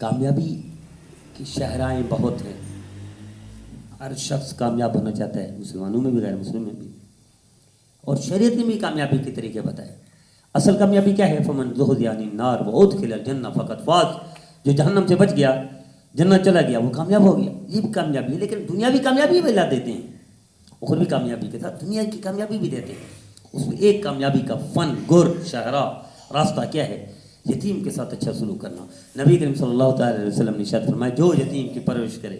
کامیابی کی شاہراہیں بہت ہیں. ہر شخص کامیاب ہونا چاہتا ہے، مسلمانوں میں بھی غیر مسلم میں بھی. اور شریعت نے بھی کامیابی کے طریقے بتائے. اصل کامیابی کیا ہے؟ فمن زحزح عن النار وادخل الجنہ فقد فاز. جو جہنم سے بچ گیا، جنت چلا گیا، وہ کامیاب ہو گیا. یہ بھی کامیابی ہے. لیکن دنیاوی کامیابی بھی لا دیتے ہیں، اخروی کامیابی کے ساتھ دنیا کی کامیابی بھی دیتے ہیں. اس میں ایک کامیابی کا فن، گر، شاہراہ، راستہ کیا ہے؟ یتیم کے ساتھ اچھا سلوک کرنا. نبی کریم صلی اللہ تعالی علیہ وسلم نے ارشاد فرمایا جو یتیم کی پرورش کرے،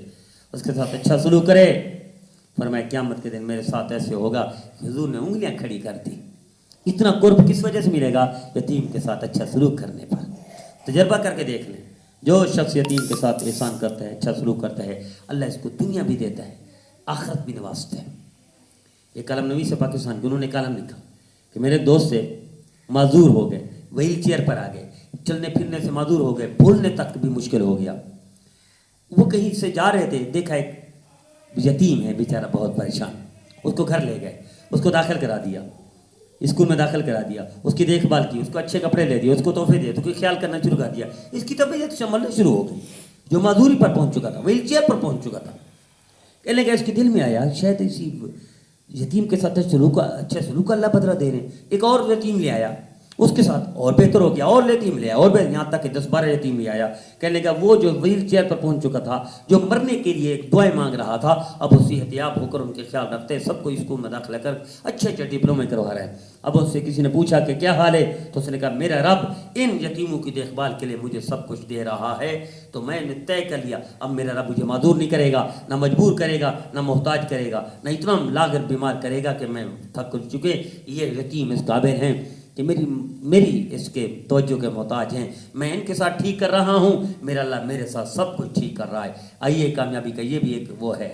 اس کے ساتھ اچھا سلوک کرے، فرمایا قیامت کے دن میرے ساتھ ایسے ہوگا. حضور نے انگلیاں کھڑی کر دی. اتنا قرب کس وجہ سے ملے گا؟ یتیم کے ساتھ اچھا سلوک کرنے پر. تجربہ کر کے دیکھ لیں، جو شخص یتیم کے ساتھ احسان کرتا ہے، اچھا سلوک کرتا ہے، اللہ اس کو دنیا بھی دیتا ہے، آخرت بھی نوازتا ہے. ایک کالم نویس ہے پاکستان کے، انہوں نے کالم لکھا کہ میرے دوست سے معذور ہو گئے، وہیل چیئر پر آ گئے، چلنے پھرنے سے معذور ہو گئے، بولنے تک بھی مشکل ہو گیا. وہ کہیں سے جا رہے تھے، دیکھا ایک یتیم ہے بیچارہ بہت پریشان. اس کو گھر لے گئے، اس کو داخل کرا دیا، اسکول میں داخل کرا دیا، اس کی دیکھ بھال کی، اس کو اچھے کپڑے لے دیے، اس کو تحفے دیے، تو کوئی خیال کرنا شروع کر دیا. اس کی طبیعت سنبھلنا شروع ہو گئی. جو معذوری پر پہنچ چکا تھا، وہیل چیئر پر پہنچ چکا تھا، کہنے لگا اس کے دل میں آیا شاید اسی یتیم کے ساتھ اچھا سلوک اللہ بدلہ دے رہے ہیں. ایک اور یتیم لے آیا، اس کے ساتھ اور بہتر ہو گیا، اور یتیم لے آیا، اور بہتر، یہاں تک کہ 10-12 یتیم لے آیا. کہنے لگا وہ جو وہیل چیئر پر پہنچ چکا تھا، جو مرنے کے لیے ایک دعائیں مانگ رہا تھا، اب اس صحت یاب ہو کر ان کے خیال رکھتے ہیں، سب کو اسکول میں داخلہ کر اچھے اچھے ڈپلومے کروا رہے ہیں. اب اس سے کسی نے پوچھا کہ کیا حال ہے، تو اس نے کہا میرا رب ان یتیموں کی دیکھ بھال کے لیے مجھے سب کچھ دے رہا ہے، تو میں نے طے کر لیا اب میرا رب مجھے معذور نہیں کرے گا، نہ مجبور کرے گا، نہ محتاج کرے گا، نہ اتنا لاغر بیمار کرے گا کہ میں تھک چکے. یہ یتیم اس قابل ہیں کہ میری اس کے توجہ کے محتاج ہیں، میں ان کے ساتھ ٹھیک کر رہا ہوں، میرا اللہ میرے ساتھ سب کچھ ٹھیک کر رہا ہے. آئیے کامیابی کا یہ بھی ایک وہ ہے،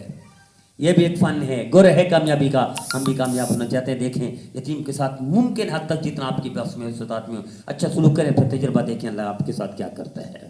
یہ بھی ایک فن ہے، گر ہے کامیابی کا. ہم بھی کامیاب ہونا چاہتے ہیں. دیکھیں یتیم کے ساتھ ممکن حد تک جتنا آپ کی بس میں استطاعت میں اچھا سلوک کریں، پھر تجربہ دیکھیں اللہ آپ کے ساتھ کیا کرتا ہے.